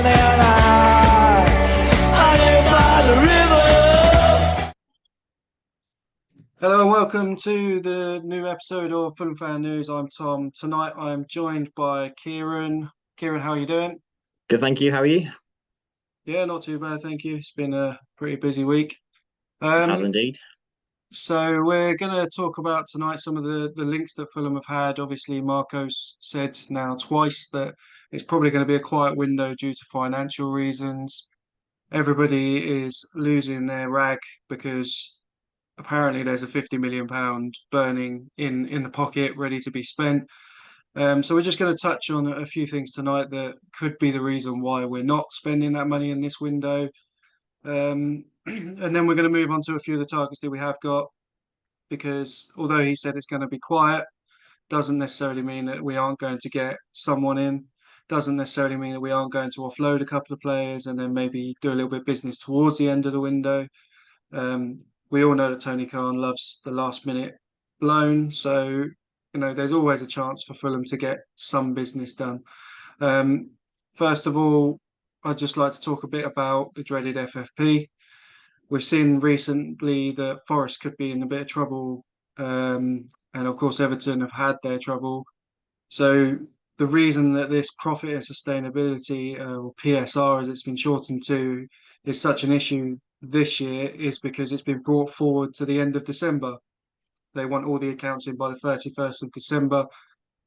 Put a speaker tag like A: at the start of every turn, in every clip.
A: down and I live by the river.
B: Hello and welcome to the new episode of Fulham Fan News. I'm Tom. Tonight I'm joined by Kieran. Kieran, how are you doing?
C: Good, thank you. How are you?
B: Yeah, not too bad, thank you. It's been a pretty busy week.
C: It has
B: Um,
C: indeed.
B: so we're going to talk about tonight some of the links that Fulham have had. Obviously, Marco's said now twice that it's probably going to be a quiet window due to financial reasons. Everybody is losing their rag because apparently there's a £50 million burning in the pocket ready to be spent. So we're just going to touch on a few things tonight that could be the reason why we're not spending that money in this window. And then we're going to move on to a few of the targets that we have got, because although he said it's going to be quiet, doesn't necessarily mean that we aren't going to get someone in. Doesn't necessarily mean that we aren't going to offload a couple of players and then maybe do a little bit of business towards the end of the window. We all know that Tony Khan loves the last minute loan, so there's always a chance for Fulham to get some business done. Um, First of all, I'd just like to talk a bit about the dreaded FFP. We've seen recently that Forest could be in a bit of trouble, and of course Everton have had their trouble. So the reason that this profit and sustainability, or PSR as it's been shortened to, is such an issue this year is because it's been brought forward to the end of December. They want all the accounts in by the 31st of December,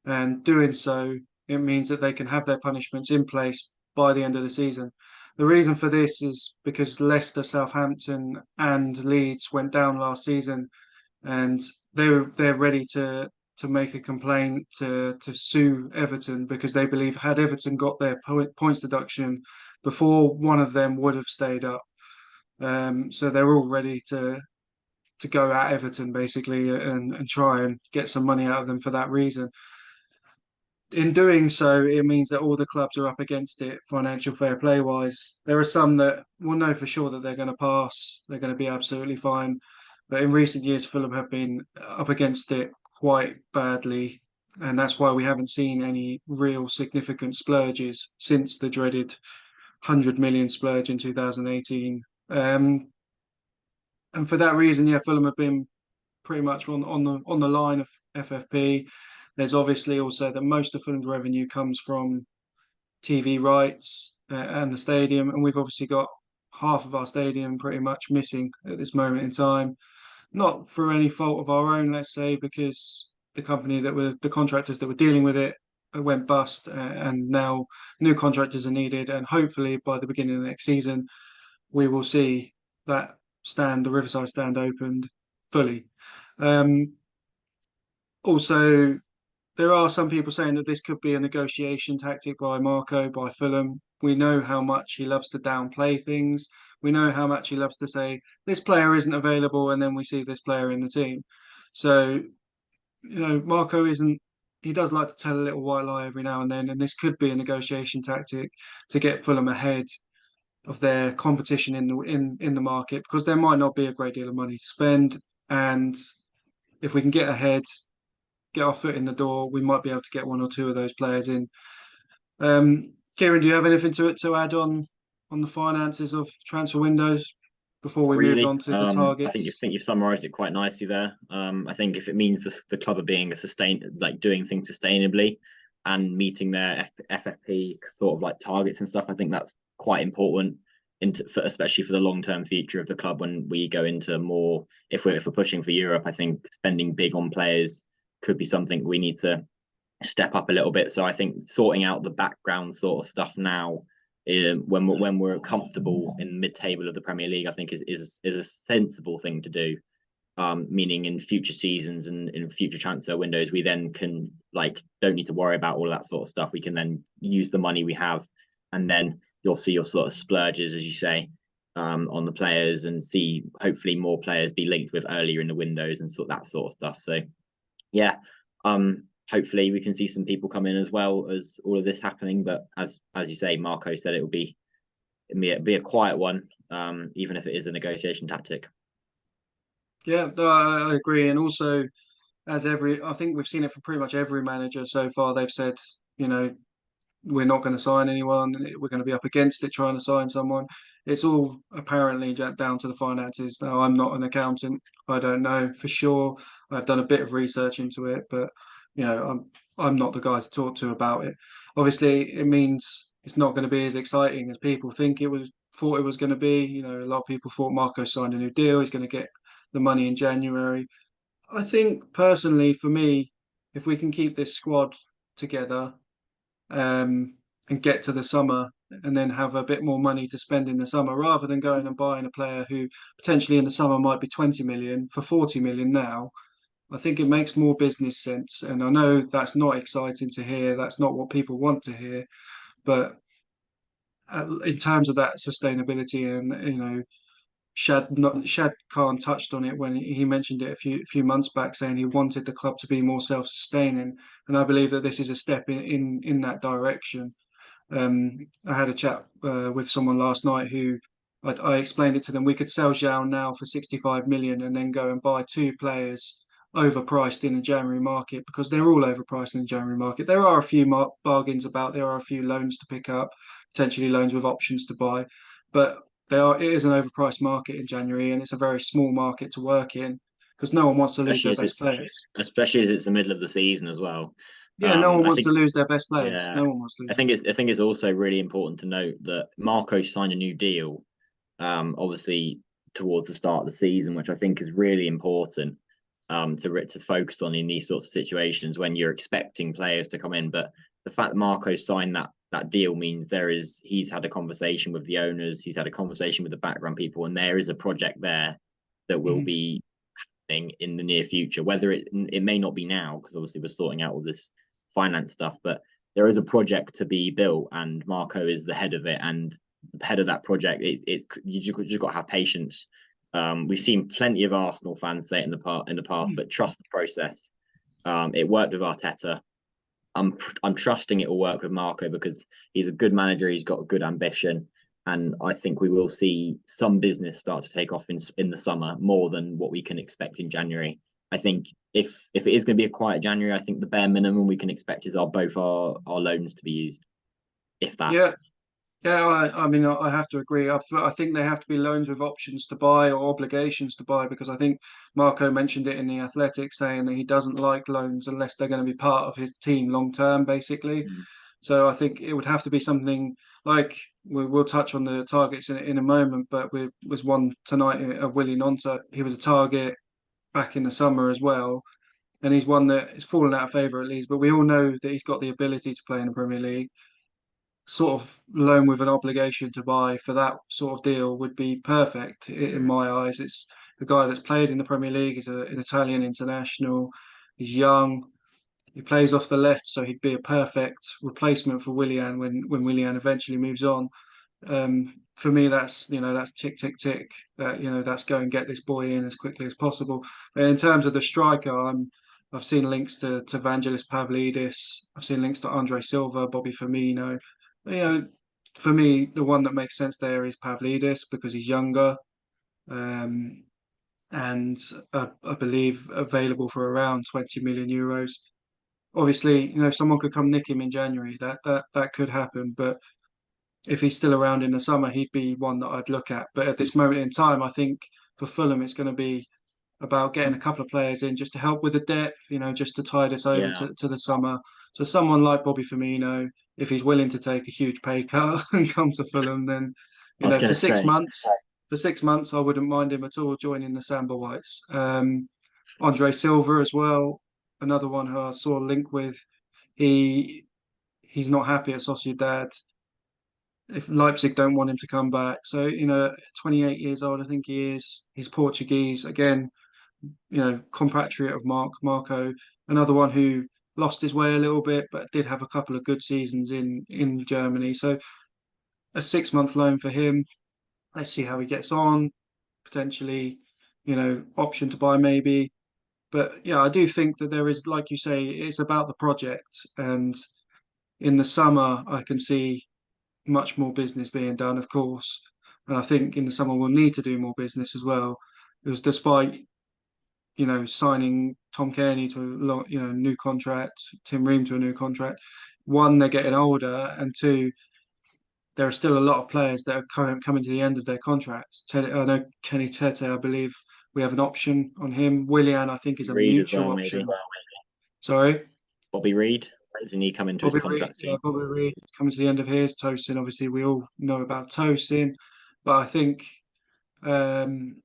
B: and doing so, it means that they can have their punishments in place by the end of the season. The reason for this is because Leicester, Southampton, and Leeds went down last season, and they're ready to make a complaint to sue Everton because they believe had Everton got their points deduction before, one of them would have stayed up. So they're all ready to go at Everton basically and try and get some money out of them for that reason. In doing so, it means that all the clubs are up against it, financial fair play wise. There are some that will know for sure that they're going to pass, they're going to be absolutely fine. But in recent years, Fulham have been up against it quite badly. And that's why we haven't seen any real significant splurges since the dreaded 100 million splurge in 2018. And for that reason, yeah, Fulham have been pretty much on the line of FFP. There's obviously also that most of Fulham's revenue comes from TV rights and the stadium, and we've obviously got half of our stadium pretty much missing at this moment in time. Not through any fault of our own, let's say, because the contractors that were dealing with it went bust, and now new contractors are needed, and hopefully by the beginning of the next season, we will see that the Riverside stand opened fully. Um, Also, there are some people saying that this could be a negotiation tactic by Marco, by Fulham. We know how much he loves to downplay things. We know how much he loves to say, this player isn't available, and then we see this player in the team. So, Marco isn't, he does like to tell a little white lie every now and then, and this could be a negotiation tactic to get Fulham ahead of their competition in the market, because there might not be a great deal of money to spend. And if we can get ahead, get our foot in the door, we might be able to get one or two of those players in. Kieran, do you have anything to add on the finances of transfer windows before we
C: Not
B: move
C: really.
B: on to the
C: I think
B: targets?
C: you've summarised it quite nicely there. I think if it means the club are being doing things sustainably and meeting their FFP sort of like targets and stuff, I think that's quite important especially for the long term future of the club when we go into more. If we're pushing for Europe, I think spending big on players could be something we need to step up a little bit. So I think sorting out the background sort of stuff now, when we're comfortable in mid table of the Premier League, I think is a sensible thing to do. Meaning in future seasons and in future transfer windows, we then can don't need to worry about all of that sort of stuff. We can then use the money we have, and then you'll see your sort of splurges, as you say, on the players, and see hopefully more players be linked with earlier in the windows and that sort of stuff. So yeah, hopefully we can see some people come in as well as all of this happening. But as you say, Marco said it'll be a quiet one, even if it is a negotiation tactic.
B: Yeah, no, I agree. And also, I think we've seen it from pretty much every manager so far. They've said, you know, we're not going to sign anyone. We're going to be up against it trying to sign someone. It's all apparently down to the finances. Now, I'm not an accountant. I don't know for sure. I've done a bit of research into it, but I'm not the guy to talk to about it. Obviously, it means it's not going to be as exciting as people thought it was going to be. A lot of people thought Marco signed a new deal. He's going to get the money in January. I think personally, for me, if we can keep this squad together, and get to the summer and then have a bit more money to spend in the summer rather than going and buying a player who potentially in the summer might be 20 million for 40 million now. I think it makes more business sense. And I know that's not exciting to hear. That's not what people want to hear. But in terms of that sustainability and, Shad Khan touched on it when he mentioned it a few months back, saying he wanted the club to be more self-sustaining, and I believe that this is a step in that direction. I had a chat with someone last night who I explained it to them. We could sell Zhao now for 65 million and then go and buy two players overpriced in the January market because they're all overpriced in the January market. There are a few bargains about. There are a few loans to pick up, potentially loans with options to buy, but it is an overpriced market in January, and it's a very small market to work in because no one wants to lose
C: especially
B: their
C: as
B: best
C: it's
B: players.
C: especially as it's the middle of the season as well.
B: Yeah, no one
C: I
B: wants to
C: think
B: lose their best players.
C: yeah,
B: No one wants to
C: I
B: lose them.
C: think it's also really important to note that Marco signed a new deal, obviously towards the start of the season, which I think is really important to focus on in these sorts of situations when you're expecting players to come in. But the fact that Marco signed that deal means he's had a conversation with the owners, he's had a conversation with the background people, and there is a project there that will
B: Mhm.
C: be happening in the near future. Whether it may not be now, because obviously we're sorting out all this finance stuff, but there is a project to be built, and Marco is the head of it, and the head of that project. It's you just got to have patience. We've seen plenty of Arsenal fans say it in the past, but trust the process. It worked with Arteta. I'm trusting it will work with Marco because he's a good manager. He's got a good ambition, and I think we will see some business start to take off in the summer more than what we can expect in January. I think if it is going to be a quiet January, I think the bare minimum we can expect is both our loans to be used, if that.
B: Yeah, yeah. I mean, I have to agree. I think they have to be loans with options to buy or obligations to buy because I think Marco mentioned it in the Athletic, saying that he doesn't like loans unless they're going to be part of his team long term, basically.
C: Mm.
B: So I think it would have to be something like we'll touch on the targets in a moment, but was one tonight, Willie Nonta. He was a target back in the summer as well, and he's one that is fallen out of favour at least. But we all know that he's got the ability to play in the Premier League. Sort of loan with an obligation to buy for that sort of deal would be perfect in
C: Mm.
B: my eyes. It's a guy that's played in the Premier League. He's an Italian international. He's young. He plays off the left, so he'd be a perfect replacement for Willian when Willian eventually moves on. For me, that's tick tick tick. That's go and get this boy in as quickly as possible. But in terms of the striker, I've seen links to Vangelis Pavlidis. I've seen links to Andre Silva, Bobby Firmino. You know, for me, the one that makes sense there is Pavlidis because he's younger, um, and I believe available for around 20 million euros. Obviously, someone could come nick him in January. That could happen, but if he's still around in the summer, he'd be one that I'd look at. But at this moment in time, I think for Fulham, it's going to be about getting a couple of players in just to help with the depth, just to tide us over
C: Yeah,
B: to the summer. So someone like Bobby Firmino, if he's willing to take a huge pay cut and come to Fulham, then
C: I was
B: for
C: going to
B: six
C: say.
B: months, I wouldn't mind him at all joining the Samba Whites. Andre Silva as well, another one who I saw a link with. He he's not happy at Sociedad. If Leipzig don't want him to come back, so 28 years old, I think he is. He's Portuguese again. Compatriot of Marco, another one who lost his way a little bit, but did have a couple of good seasons in Germany. So a 6 month loan for him. Let's see how he gets on. Potentially, option to buy maybe. But yeah, I do think that there is, like you say, it's about the project. And in the summer, I can see much more business being done, of course. And I think in the summer we'll need to do more business as well. Because despite signing Tom Cairney to a new contract, Tim Ream to a new contract. one, they're getting older, and two, there are still a lot of players that are coming to the end of their contracts. I know Kenny Tete, I believe we have an option on him. Willian, I think, is a
C: Reed as
B: mutual
C: well,
B: option.
C: maybe.
B: Sorry.
C: Bobby Reed, isn't he coming to his contract soon?
B: Bobby Reed coming to the end of his. Tosin, obviously, we all know about Tosin, but I think um,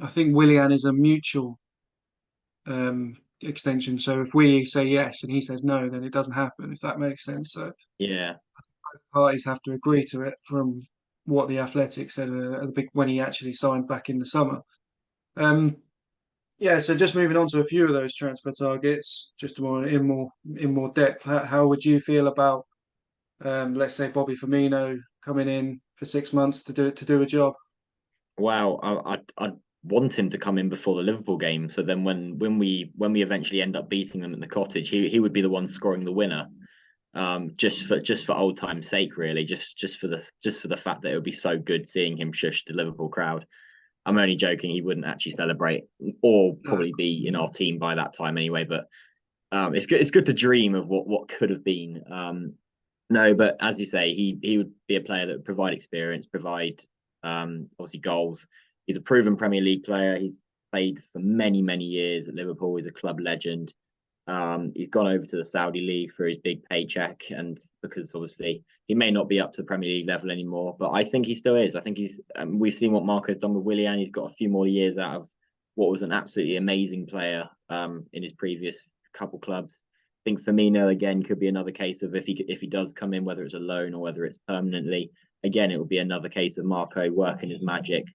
B: I think Willian is a mutual extension. So if we say yes and he says no, then it doesn't happen. If that makes sense. So
C: Yeah.
B: parties have to agree to it. From what the Athletic said when he actually signed back in the summer. Um, yeah. So just moving on to a few of those transfer targets, just in more depth. How would you feel about let's say Bobby Firmino coming in for 6 months to do a job?
C: Wow, I'd want him to come in before the Liverpool game. So then when we eventually end up beating them at the Cottage, he would be the one scoring the winner. Just for old time's sake, really, just for the fact that it would be so good seeing him shush the Liverpool crowd. I'm only joking. He wouldn't actually celebrate, or probably be in our team by that time anyway. But it's good. It's good to dream of what could have been. No, but as you say, he would be a player that would provide experience, provide obviously goals. He's a proven Premier League player. He's played for many years at Liverpool. He's a club legend. He's gone over to the Saudi League for his big paycheck, and because obviously he may not be up to the Premier League level anymore, but I think he still is. I think he's. We've seen what Marco's done with Willian. He's got a few more years out of what was an absolutely amazing player in his previous couple clubs. I think Firmino again could be another case of if he does come in, whether it's a loan or whether it's permanently. Again, it will be another case of Marco working his magic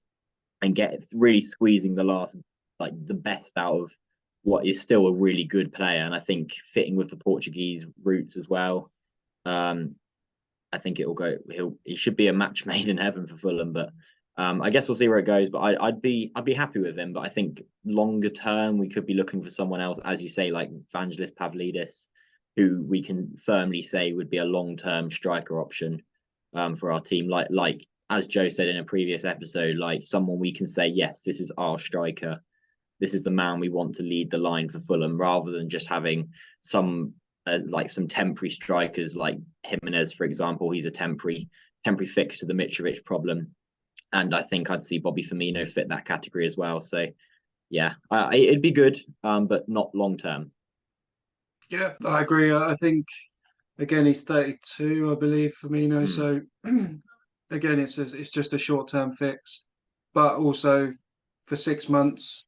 C: and really squeezing the best out of what is still a really good player, and I think fitting with the Portuguese roots as well. I think it will go. He should be a match made in heaven for Fulham, but I guess we'll see where it goes. But I'd be happy with him. But I think longer term we could be looking for someone else, as you say, like Vangelis Pavlidis, who we can firmly say would be a long-term striker option for our team. Like as Joe said in a previous episode, like someone we can say, yes, this is our striker. This is the man we want to lead the line for Fulham, rather than just having some temporary strikers like Jimenez, for example. He's a temporary fix to the Mitrovic problem, and I think I'd see Bobby Firmino fit that category as well. So yeah, it'd be good, but not long term.
B: Yeah, I agree. I think again he's 32, I believe, Firmino.
C: Mm.
B: So again, it's just a short term fix, but also for 6 months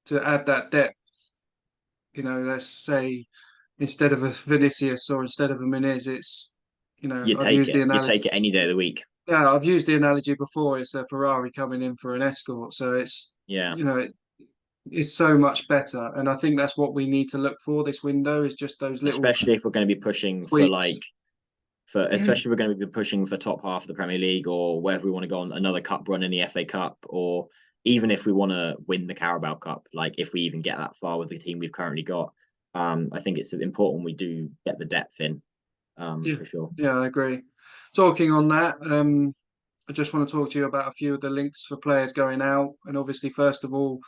B: to add that depth. Let's say instead of a Vinicius or instead of a Menez, it's
C: You
B: I've
C: take
B: used the
C: it. You
B: analogy.
C: take it any day of the week.
B: Yeah, I've used the analogy before. It's a Ferrari coming in for an escort, so it's
C: Yeah.
B: it's so much better, and I think that's what we need to look for this window is just those little
C: Especially if we're going to be pushing
B: tweaks.
C: especially if we're going to be pushing for top half of the Premier League, or whether we want to go on another cup run in the FA Cup, or even if we want to win the Carabao Cup, like if we even get that far with the team we've currently got. I think it's important we do get the depth in,
B: Yeah,
C: for sure.
B: yeah, I agree. Talking on that, I just want to talk to you about a few of the links for players going out, and obviously, first of all,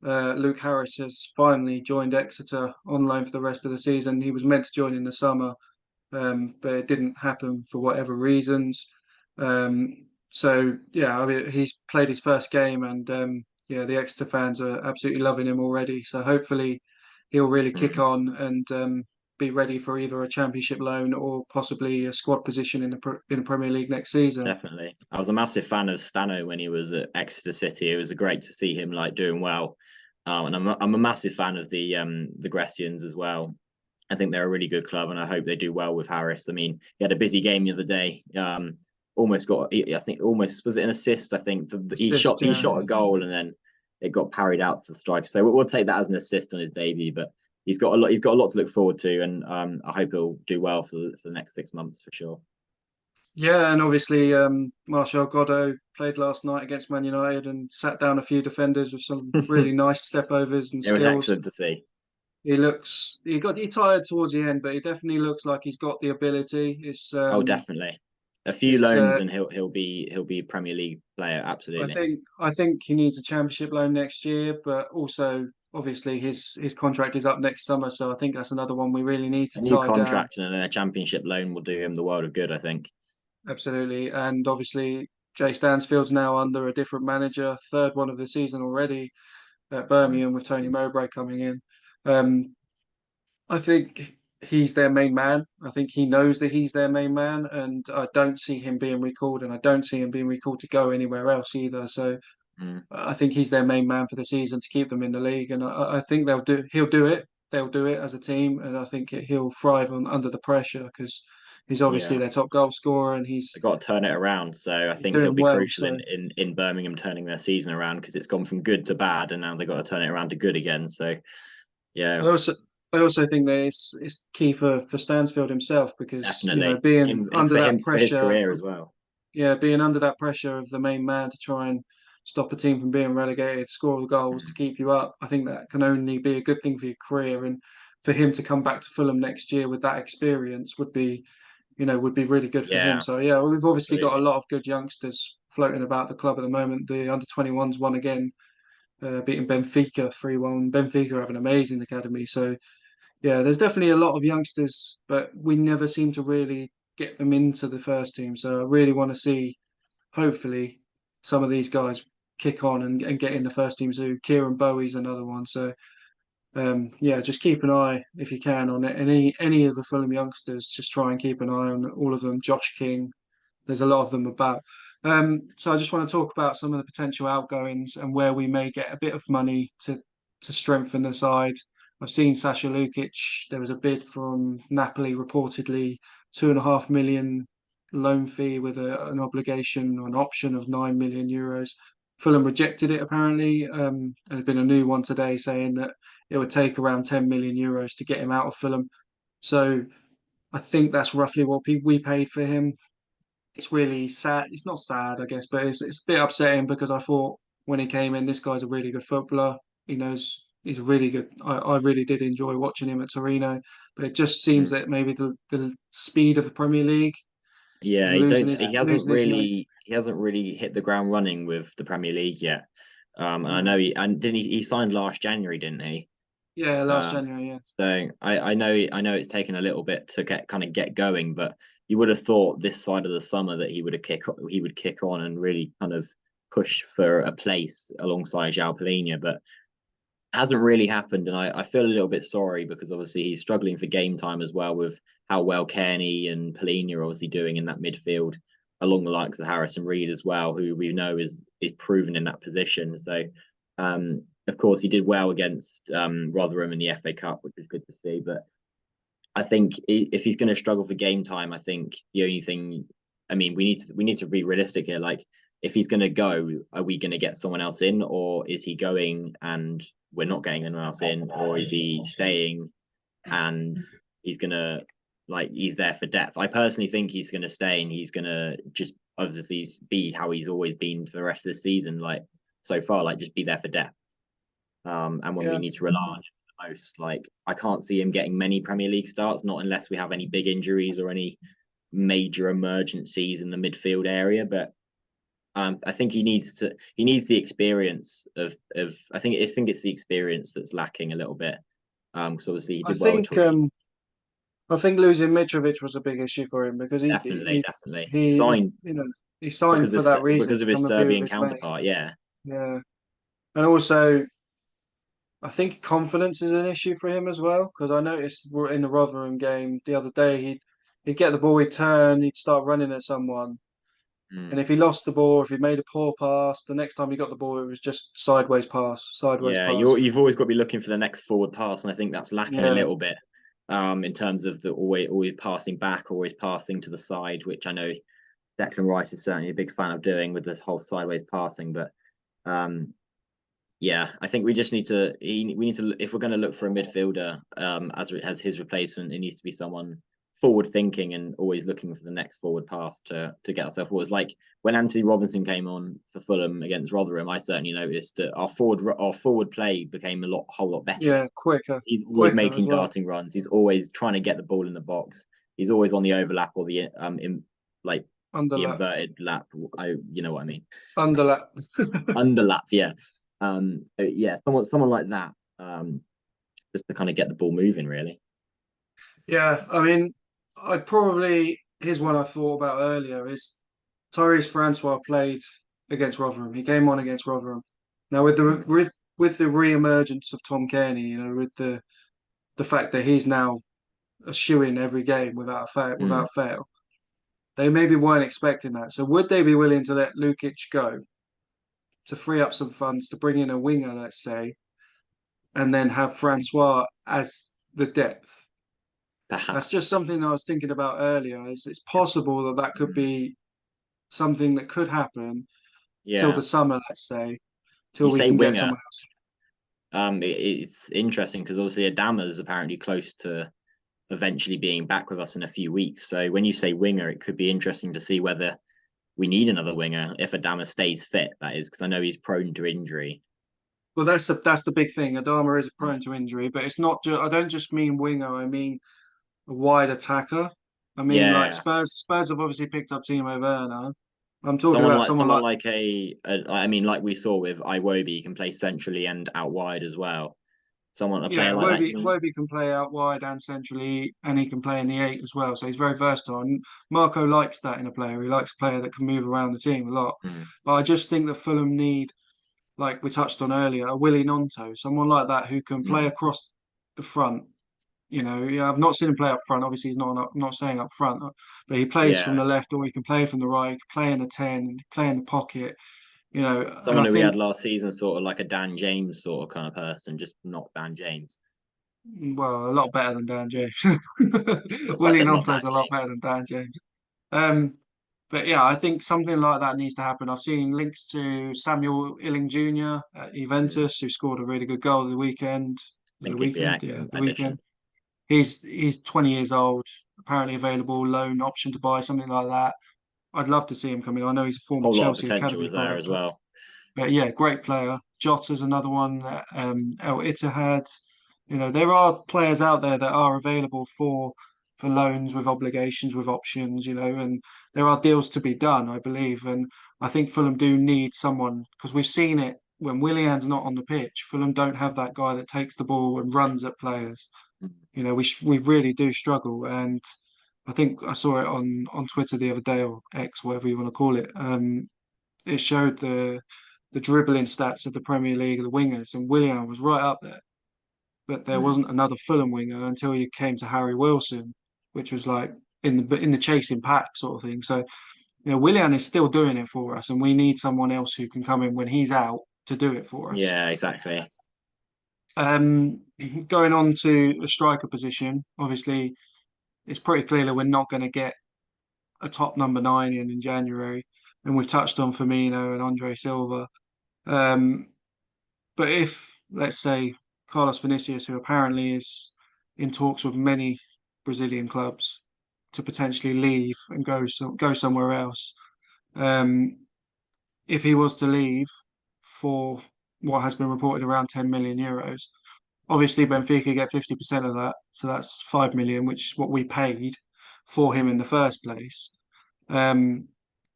B: Luke Harris has finally joined Exeter on loan for the rest of the season. He was meant to join in the summer, but it didn't happen for whatever reasons. So yeah, I mean, he's played his first game, and yeah, the Exeter fans are absolutely loving him already. So hopefully, he'll really kick on and be ready for either a Championship loan or possibly a squad position in the Premier League next season.
C: Definitely. I was a massive fan of Stano when he was at Exeter City. It was great to see him like doing well. And I'm a massive fan of the Grecians as well. I think they're a really good club, and I hope they do well with Harris. I mean, he had a busy game the other day. Almost got, I think, almost was it an assist? I think he shot a goal, and then it got parried out to the striker. So we'll take that as an assist on his debut. But he's got a lot. He's got a lot to look forward to, and I hope he'll do well for the next 6 months for sure.
B: Yeah, and obviously Martial Godot played last night against Man United and sat down a few defenders with some really nice step overs and
C: It was
B: skills.
C: excellent to see.
B: He tired towards the end, but he definitely looks like he's got the ability.
C: Oh, definitely. A few
B: it's
C: loans and he'll be a Premier League player. Absolutely.
B: I think he needs a Championship loan next year, but also obviously his contract is up next summer, so I think that's another one we really need to
C: A new
B: tie down.
C: contract and a championship loan will do him the world of good, I think.
B: Absolutely, and obviously Jay Stansfield's now under a different manager, third one of the season already at Birmingham with Tony Mowbray coming in. Um, I think he's their main man. I think he knows that he's their main man, and I don't see him being recalled, and I don't see him being recalled to go anywhere else either. So
C: Mm.
B: I think he's their main man for the season to keep them in the league, and I think he'll do it. They'll do it as a team, and I think he'll thrive under the pressure because he's obviously
C: Yeah,
B: their top goal scorer, and he's
C: they've got to turn it around. So I
B: he's
C: think he'll
B: doing
C: be
B: well.
C: crucial
B: So
C: in Birmingham turning their season around because it's gone from good to bad, and now they've got to turn it around to good again. So yeah,
B: I also I also think that it's key for Stansfield himself because
C: definitely
B: being
C: him
B: under
C: for
B: that
C: him for his
B: pressure,
C: career as well.
B: yeah, being under that pressure of the main man to try and stop a team from being relegated, score the goals to
C: Mm.
B: keep you up, I think that can only be a good thing for your career. And for him to come back to Fulham next year with that experience would be really good for him.
C: Yeah,
B: So yeah, we've obviously got a
C: absolutely.
B: lot of good youngsters floating about the club at the moment. The under 21s won again, beating Benfica 3-1. Benfica have an amazing academy. So yeah, there's definitely a lot of youngsters, but we never seem to really get them into the first team. So I really want to see, hopefully, some of these guys kick on and get in the first team. So Kieran Bowie's another one. So yeah, just keep an eye if you can on any of the Fulham youngsters. Just try and keep an eye on all of them. Josh King, there's a lot of them about. So I just want to talk about some of the potential outgoings and where we may get a bit of money to strengthen the side. I've seen Sasha Lukic. There was a bid from Napoli, reportedly 2.5 million loan fee with an obligation or an option of 9 million euros. Fulham rejected it apparently. There's been a new one today saying that it would take around 10 million euros to get him out of Fulham. So I think that's roughly what we paid for him. It's really sad. It's not sad, I guess, but it's a bit upsetting because I thought when he came in, this guy's a really good footballer. He knows he's really good. I really did enjoy watching him at Torino, but it just seems
C: Mm.
B: that maybe the speed of the Premier League
C: Yeah,
B: and
C: he
B: losing his mate.
C: hasn't really hit the ground running with the Premier League yet. And I know
B: No.
C: didn't he signed last January, didn't he?
B: Yeah, last
C: Uh,
B: January. Yeah.
C: so I know it's taken a little bit to get going, but you would have thought this side of the summer that he would kick on and really kind of push for a place alongside João Palhinha, but hasn't really happened. And I feel a little bit sorry because obviously he's struggling for game time as well with how well Kearney and Palhinha are obviously doing in that midfield, along the likes of Harrison Reed as well, who we know is proven in that position. So of course he did well against Rotherham in the FA Cup, which was good to see. But I think if he's going to struggle for game time, I think the only thing, I mean, we need to be realistic here. Like, if he's going to go, are we going to get someone else in, or is he going and we're not getting anyone else in, or is he staying and he's going to he's there for depth? I personally think he's going to stay and he's going to just obviously be how he's always been for the rest of the season, like so far, like just be there for depth. And when we
B: Yeah.
C: need to rely on him the most, like I can't see him getting many Premier League starts, not unless we have any big injuries or any major emergencies in the midfield area. But I think he needs the experience of I think it's the experience that's lacking a little bit. Because obviously he
B: I
C: did well with
B: think
C: Torino.
B: I think losing Mitrovic was a big issue for him because
C: Definitely. He
B: he
C: signed
B: he signed for that reason
C: because
B: to
C: of his
B: come and be with
C: Serbian
B: his mate.
C: counterpart. Yeah.
B: Yeah, and also I think confidence is an issue for him as well because I noticed in the Rotherham game the other day he'd get the ball, he'd turn, he'd start running at someone, and
C: Mm.
B: if he lost the ball, if he made a poor pass, the next time he got the ball, it was just sideways
C: Yeah,
B: pass.
C: you've always got to be looking for the next forward pass, and I think that's lacking a
B: Yeah,
C: little bit in terms of the always passing back, always passing to the side, which I know Declan Rice is certainly a big fan of doing with this whole sideways passing. But um, yeah, I think we just need to we need to if we're going to look for a midfielder as his replacement, it needs to be someone forward thinking and always looking for the next forward pass to get ourselves forwards. Like when Anthony Robinson came on for Fulham against Rotherham, I certainly noticed that our forward play became whole lot better.
B: yeah,
C: He's always
B: quicker as
C: making
B: well.
C: darting runs. He's always trying to get the ball in the box. He's always on the overlap or the like the
B: Underlap,
C: inverted lap. You know what I mean.
B: underlap.
C: Underlap, yeah. Yeah, someone like that. just to kind of get the ball moving, really.
B: Yeah, I mean, I'd probably here's one I thought about earlier is Tyrese Francois played against Rotherham. He came on against Rotherham. Now with the re-emergence of Tom Cairney, with the fact that he's now a shoe-in every game
C: Mm.
B: without fail, they maybe weren't expecting that. So would they be willing to let Lukic go to free up some funds to bring in a winger, let's say, and then have Francois as the depth? That's just
C: Perhaps.
B: something I was thinking about earlier. It's possible that that could
C: Mm.
B: be something that could happen till the
C: Yeah.
B: summer, let's say, till
C: You
B: we
C: say
B: can get
C: winger.
B: someone else.
C: It's interesting because obviously Adama's apparently close to eventually being back with us in a few weeks. So when you say winger, it could be interesting to see whether we need another winger if Adama stays fit. That is, because I know he's prone to injury.
B: Well, that's the big thing. Adama is
C: Mm.
B: prone to injury, but it's not just. I don't just mean winger. I mean a wide attacker. I mean, like
C: Yeah,
B: Spurs have obviously picked up Timo Werner. I'm talking
C: someone
B: about
C: like
B: someone
C: someone
B: like
C: like I mean, like we saw with Iwobi, he can play centrally and out wide as well. A
B: yeah,
C: player like that, you
B: Wobie.
C: mean?
B: Wobie can play out wide and centrally, and he can play in the eight as well. So he's very versatile. And Marco likes that in a player. He likes a player that can move around the team a lot.
C: Mm.
B: But I just think that Fulham need, like we touched on earlier, a Willie Gnonto, someone like that who can play
C: Mm.
B: across the front. Yeah, I've not seen him play up front. Obviously, he's not. I'm not saying up front, but he plays from
C: Yeah,
B: the left, or he can play from the right. He can play in the 10, play in the pocket. And
C: someone
B: I
C: who we had
B: think,
C: last season, sort of like a Dan James sort of kind of person, just not Dan James.
B: well, a lot better than Dan James.
C: I
B: Willie
C: said not
B: Gnonto's
C: Dan
B: a lot
C: James.
B: better than Dan James. Um, but yeah, I think something like that needs to happen. I've seen links to Samuel Illing Jr. at
C: Mm.
B: Juventus, who scored a really good goal the weekend.
C: I think he'd be an
B: Yeah,
C: excellent
B: the
C: addition.
B: weekend. He's 20 years old, apparently available, loan option to buy, something like that. I'd love to see him coming. I know he's a
C: A
B: former
C: whole lot of
B: Chelsea
C: potential
B: academy
C: was there
B: product,
C: as well.
B: but yeah, great player. Jota's another one that El Ittihad. There are players out there that are available for loans with obligations, with options, and there are deals to be done, I believe. And I think Fulham do need someone because we've seen it when Willian's not on the pitch. Fulham don't have that guy that takes the ball and runs at players.
C: Mm.
B: We really do struggle, and I think I saw it on Twitter the other day or X, whatever you want to call it. It showed the dribbling stats of the Premier League, the wingers, and Willian was right up there. But there
C: Mm.
B: wasn't another Fulham winger until you came to Harry Wilson, which was like in the chasing pack sort of thing. So Willian is still doing it for us, and we need someone else who can come in when he's out to do it for us.
C: Yeah, exactly.
B: Um, Going on to a striker position, obviously it's pretty clear that we're not going to get a top number nine in January, and we've touched on Firmino and Andre Silva. Um, But if, let's say, Carlos Vinicius, who apparently is in talks with many Brazilian clubs to potentially leave and go somewhere else, um, if he was to leave for what has been reported around 10 million euros, obviously Benfica get 50% of that, so that's 5 million, which is what we paid for him in the first place. Um,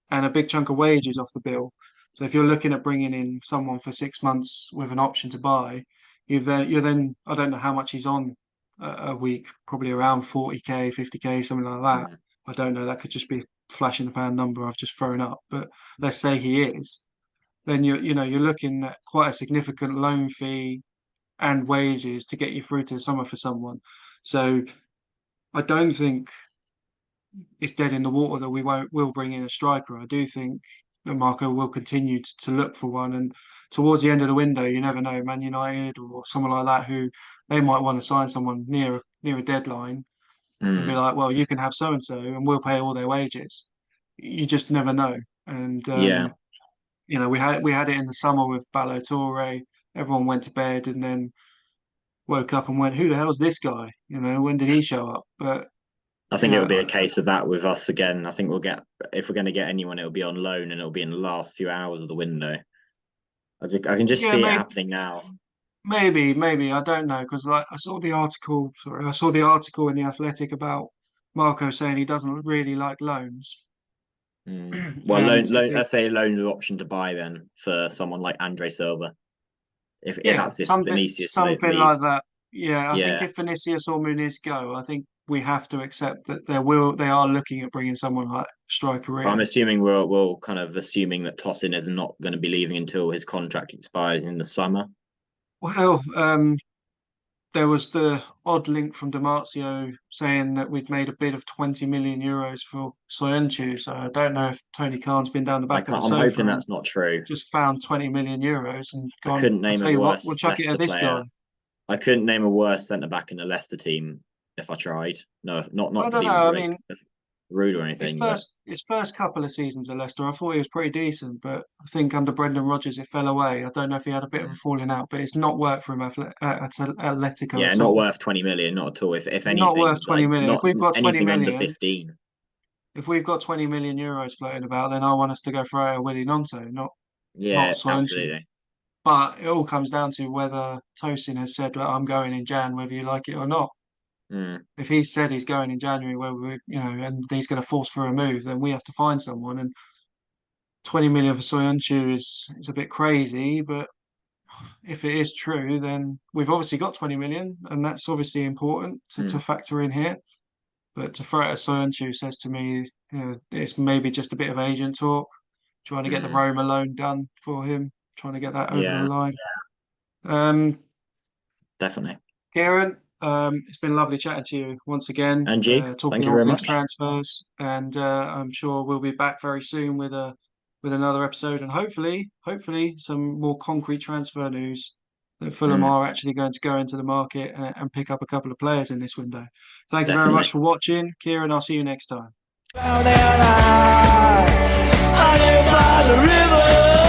B: and a big chunk of wages off the bill. So if you're looking at bringing in someone for 6 months with an option to buy, you're then I don't know how much he's on a week, probably around 40k, 50k, something like that.
C: Mm.
B: I don't know. That could just be a flash in the pan number I've just thrown up. But let's say he is, then you're looking at quite a significant loan fee and wages to get you through to the summer for someone. So I don't think it's dead in the water that will bring in a striker. I do think that Marco will continue to look for one, and towards the end of the window, you never know, Man United or someone like that who they might want to sign someone near a deadline and be
C: Mm.
B: like, well, you can have so and so, and we'll pay all their wages. You just never know, and
C: Yeah.
B: we had it in the summer with Ballo Torre. Everyone went to bed and then woke up and went, "Who the hell's this guy? When did he show up?" But
C: I think it'll be a
B: yeah,
C: case of that with us again. I think we'll get, if we're going to get anyone, it'll be on loan and it'll be in the last few hours of the window. I can just
B: yeah,
C: see it
B: maybe
C: happening now.
B: Maybe I don't know because like I saw the article. Sorry, I saw the article in the Athletic about Marco saying he doesn't really like loans,
C: Mm. Well,
B: and if
C: let's say loan the option to buy then for someone like Andre Silva. If
B: Yeah,
C: that's if
B: something
C: Vinicius
B: something like
C: leaves.
B: that. Yeah, I think
C: Yeah.
B: if Vinicius or Muniz go, I think we have to accept that they are looking at bringing someone like striker
C: I'm
B: in.
C: assuming we're kind of assuming that Tosin is not going to be leaving until his contract expires in the summer.
B: Well, there was the odd link from Dimarzio saying that we'd made a bid of 20 million euros for Soyuncu. So I don't know if Tony Khan's been down the
C: I
B: back of the
C: can't. I'm
B: sofa
C: hoping
B: and
C: that's not true.
B: just found 20 million euros and
C: I
B: gone,
C: couldn't
B: I'll
C: name
B: tell
C: a
B: you what, we'll
C: worse
B: chuck it
C: Leicester
B: at this guy.
C: player. I couldn't name a worse centre back in the Leicester team if I tried. No,
B: I
C: not to
B: don't
C: be
B: know. I mean,
C: rude or
B: his
C: anything, but
B: first couple of seasons at Leicester, I thought he was pretty decent, but I think under Brendan Rodgers it fell away. I don't know if he had a bit of a
C: mm,
B: falling out, but it's not worked for him at Atletico
C: yeah,
B: at
C: not
B: all.
C: worth 20 million, not at all. If
B: Not worth
C: anything,
B: 20
C: like
B: million.
C: not anything under 15.
B: If we've got 20 million euros floating about, then I want us to go for a Willy Gnonto, not
C: Yeah,
B: Soyuncu.
C: absolutely.
B: But it all comes down to whether Tosin has said, "Look, I'm going in Jan, whether you like it or not."
C: Mm,
B: If he said he's going in January, whether and he's going to force for a move, then we have to find someone. And 20 million for Soyuncu is a bit crazy, but if it is true, then we've obviously got 20 million, and that's obviously important to
C: mm,
B: factor in here. But to throw it at Soyuncu says to me, it's maybe just a bit of agent talk, trying to get the
C: mm,
B: Roma loan done for him, trying to get that over the
C: yeah,
B: line. Um,
C: definitely.
B: Kieran, it's been lovely chatting to you once again,
C: And you, thank
B: talking
C: you
B: all
C: very
B: things
C: much.
B: transfers, and I'm sure we'll be back very soon with another episode, and hopefully some more concrete transfer news that Fulham
C: Mm,
B: are actually going to go into the market and pick up a couple of players in this window. Thank you very much
C: definitely.
B: for watching, Kieran. I'll see you next time.
A: Down and I live by the river.